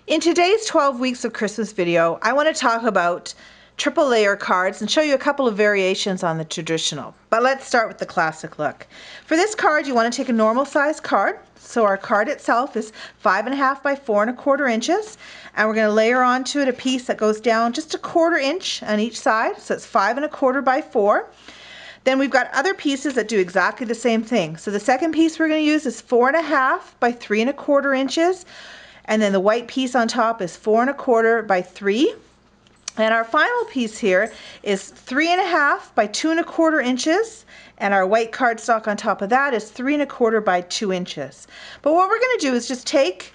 In today's 12 weeks of Christmas video, I want to talk about triple layer cards and show you a couple of variations on the traditional. But let's start with the classic look. For this card, you want to take a normal size card. So our card itself is 5.5 by 4.25 inches. And we're going to layer onto it a piece that goes down just 1/4 inch on each side. So it's 5.25 by 4. Then we've got other pieces that do exactly the same thing. So the second piece we're going to use is 4.5 by 3.25 inches. And then the white piece on top is 4.25 by 3. And our final piece here is 3.5 by 2.25 inches. And our white cardstock on top of that is 3.25 by 2 inches. But what we're going to do is just take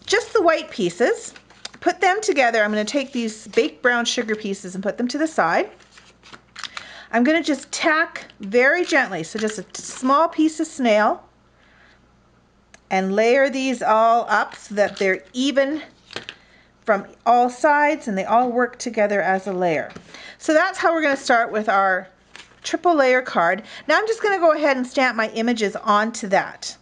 just the white pieces, put them together. I'm going to take these baked brown sugar pieces and put them to the side. I'm going to just tack very gently, so just a small piece of snail, and layer these all up so that they're even from all sides and they all work together as a layer. So that's how we're going to start with our triple layer card. Now I'm just going to go ahead and stamp my images onto that.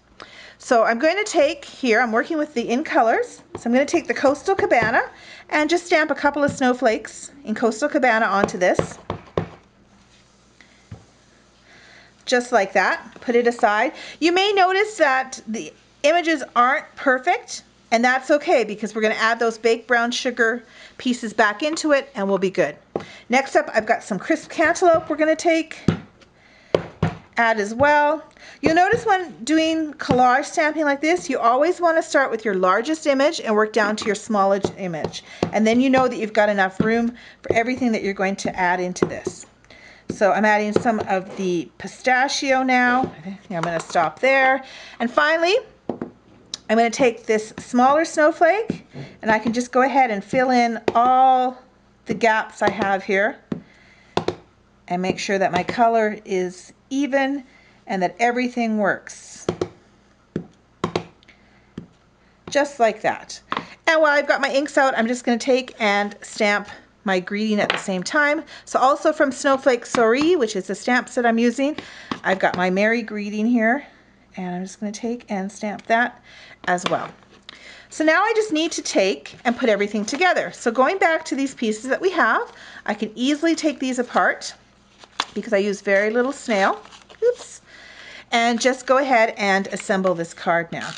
So I'm going to take here, I'm working with the in colors, so I'm going to take the Coastal Cabana and just stamp a couple of snowflakes in Coastal Cabana onto this. Just like that. Put it aside. You may notice that the images aren't perfect, and that's okay because we're going to add those baked brown sugar pieces back into it and we'll be good. Next up, I've got some crisp cantaloupe we're going to add as well. You'll notice when doing collage stamping like this, you always want to start with your largest image and work down to your smallest image. And then you know that you've got enough room for everything that you're going to add into this. So I'm adding some of the pistachio now. I'm going to stop there. And finally, I'm going to take this smaller snowflake and I can just go ahead and fill in all the gaps I have here and make sure that my color is even and that everything works. Just like that. And while I've got my inks out, I'm just going to take and stamp my greeting at the same time. So also from Snowflake Soiree, which is the stamp set I'm using, I've got my Merry Greeting here. And I'm just going to take and stamp that as well. So now I just need to take and put everything together. So going back to these pieces that we have, I can easily take these apart because I use very little snail. Oops. And just go ahead and assemble this card now.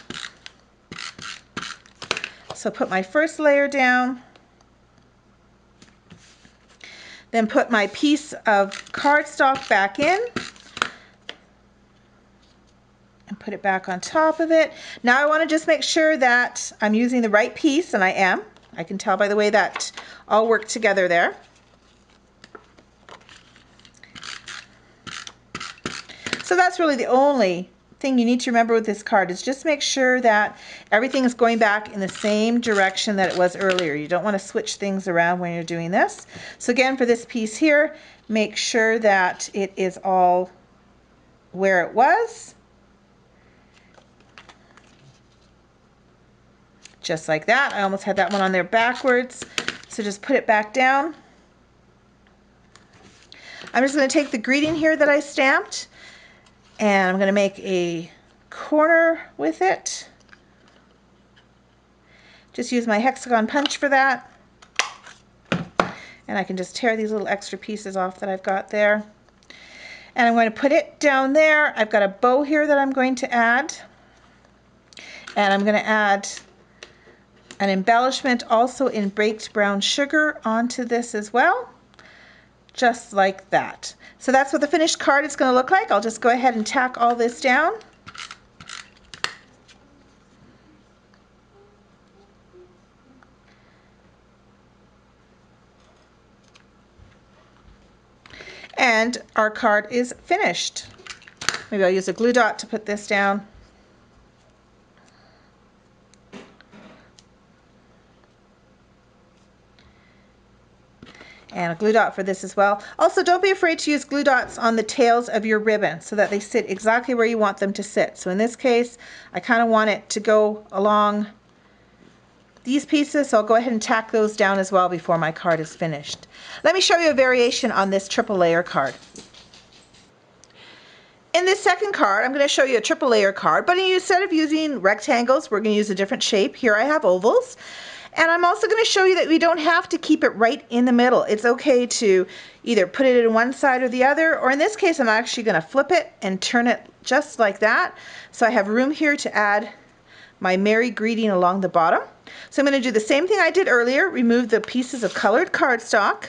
So put my first layer down. Then put my piece of cardstock back in. And put it back on top of it. Now I want to just make sure that I'm using the right piece, and I am. I can tell by the way that all work together there. So that's really the only thing you need to remember with this card is just make sure that everything is going back in the same direction that it was earlier. You don't want to switch things around when you're doing this. So again, for this piece here, make sure that it is all where it was. Just like that. I almost had that one on there backwards. So just put it back down. I'm just going to take the greeting here that I stamped and I'm going to make a corner with it. Just use my hexagon punch for that. And I can just tear these little extra pieces off that I've got there. And I'm going to put it down there. I've got a bow here that I'm going to add. And I'm going to add an embellishment also in baked brown sugar onto this as well, just like that. So that's what the finished card is going to look like. I'll just go ahead and tack all this down. And our card is finished. Maybe I'll use a glue dot to put this down. And a glue dot for this as well. Also, don't be afraid to use glue dots on the tails of your ribbon so that they sit exactly where you want them to sit. So in this case, I kind of want it to go along these pieces, so I'll go ahead and tack those down as well before my card is finished. Let me show you a variation on this triple layer card. In this second card, I'm going to show you a triple layer card, but instead of using rectangles, we're going to use a different shape. Here I have ovals. And I'm also going to show you that we don't have to keep it right in the middle. It's okay to either put it in one side or the other, or in this case, I'm actually going to flip it and turn it just like that. So I have room here to add my Merry greeting along the bottom. So I'm going to do the same thing I did earlier, remove the pieces of colored cardstock,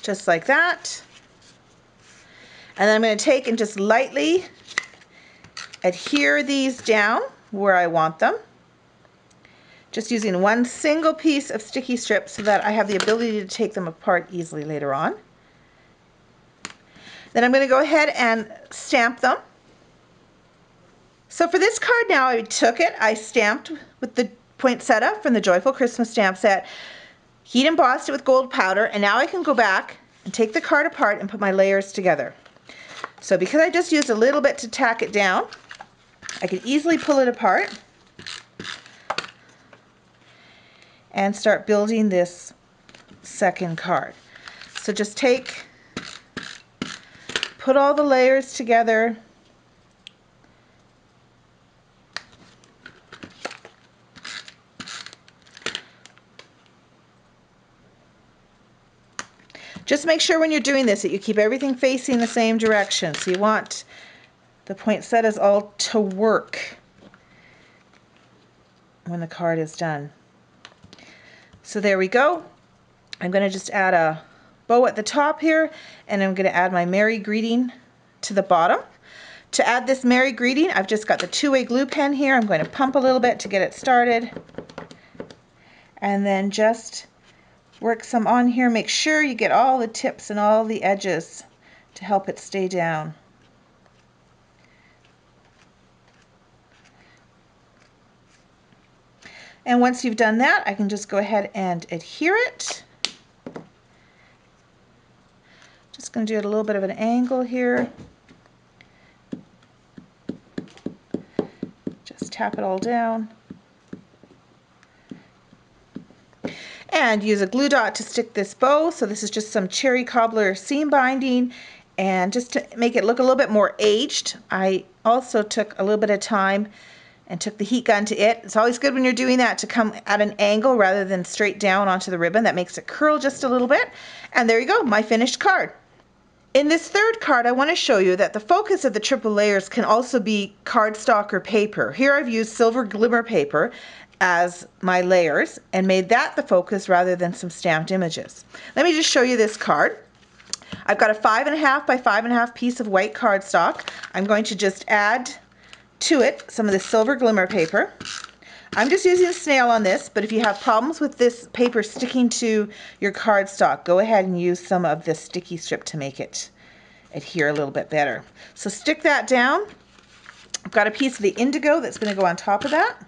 just like that. And then I'm going to take and just lightly adhere these down where I want them. Just using one single piece of sticky strip so that I have the ability to take them apart easily later on. Then I'm going to go ahead and stamp them. So for this card now, I took it, I stamped with the poinsettia from the Joyful Christmas stamp set, heat embossed it with gold powder, and now I can go back and take the card apart and put my layers together. So because I just used a little bit to tack it down, I can easily pull it apart and start building this second card. So just put all the layers together. Just make sure when you're doing this that you keep everything facing the same direction. So you want the poinsettias all to work when the card is done. So there we go. I'm going to just add a bow at the top here, and I'm going to add my Merry greeting to the bottom. To add this Merry greeting, I've just got the two-way glue pen here. I'm going to pump a little bit to get it started, and then just work some on here. Make sure you get all the tips and all the edges to help it stay down. And once you've done that, I can just go ahead and adhere it. Just going to do it a little bit of an angle here. Just tap it all down. And use a glue dot to stick this bow. So this is just some cherry cobbler seam binding. And just to make it look a little bit more aged, I also took a little bit of time and took the heat gun to it. It's always good when you're doing that to come at an angle rather than straight down onto the ribbon. That makes it curl just a little bit. And there you go, my finished card. In this third card, I want to show you that the focus of the triple layers can also be cardstock or paper. Here I've used silver glimmer paper as my layers and made that the focus rather than some stamped images. Let me just show you this card. I've got a 5.5 by 5.5 piece of white cardstock. I'm going to just add to it some of the silver glimmer paper. I'm just using a snail on this, but if you have problems with this paper sticking to your cardstock, go ahead and use some of this sticky strip to make it adhere a little bit better. So stick that down. I've got a piece of the indigo that's going to go on top of that.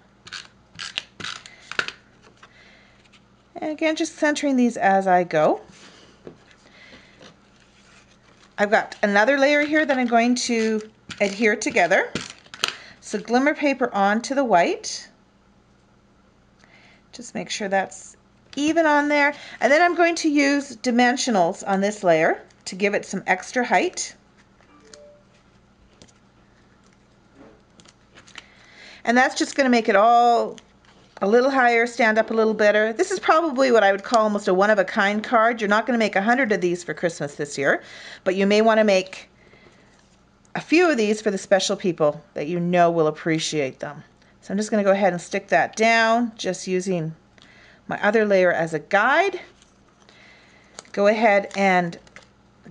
And again, just centering these as I go. I've got another layer here that I'm going to adhere together. So glimmer paper onto the white. Just make sure that's even on there. And then I'm going to use dimensionals on this layer to give it some extra height. And that's just going to make it all a little higher, stand up a little better. This is probably what I would call almost a one-of-a-kind card. You're not going to make 100 of these for Christmas this year, but you may want to make a few of these for the special people that you know will appreciate them. So I'm just going to go ahead and stick that down, just using my other layer as a guide. Go ahead and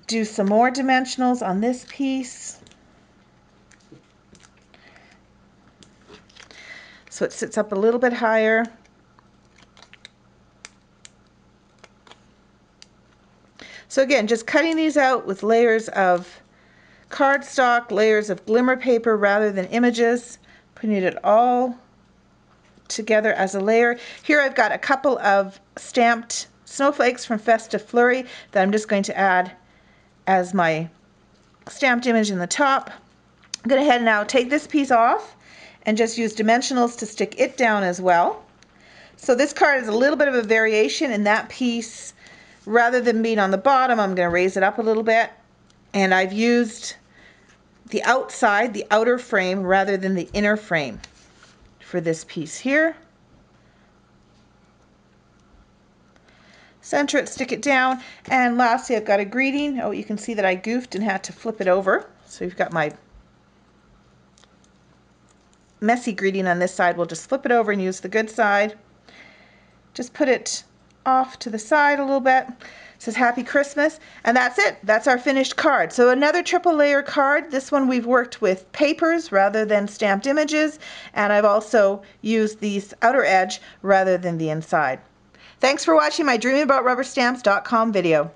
do some more dimensionals on this piece. So it sits up a little bit higher. So again, just cutting these out with layers of cardstock, layers of glimmer paper rather than images, putting it all together as a layer. Here I've got a couple of stamped snowflakes from Festive Flurry that I'm just going to add as my stamped image in the top. I'm going to head now take this piece off and just use dimensionals to stick it down as well. So this card is a little bit of a variation in that piece. Rather than being on the bottom, I'm going to raise it up a little bit And I've used the outside, the outer frame, rather than the inner frame for this piece here. Center it, stick it down, and lastly I've got a greeting. Oh, you can see that I goofed and had to flip it over. So you've got my messy greeting on this side. We'll just flip it over and use the good side. Just put it off to the side a little bit. It says Happy Christmas, and that's it. That's our finished card. So another triple layer card. This one we've worked with papers rather than stamped images, and I've also used the outer edge rather than the inside. Thanks for watching my dreamaboutrubberstamps.com video.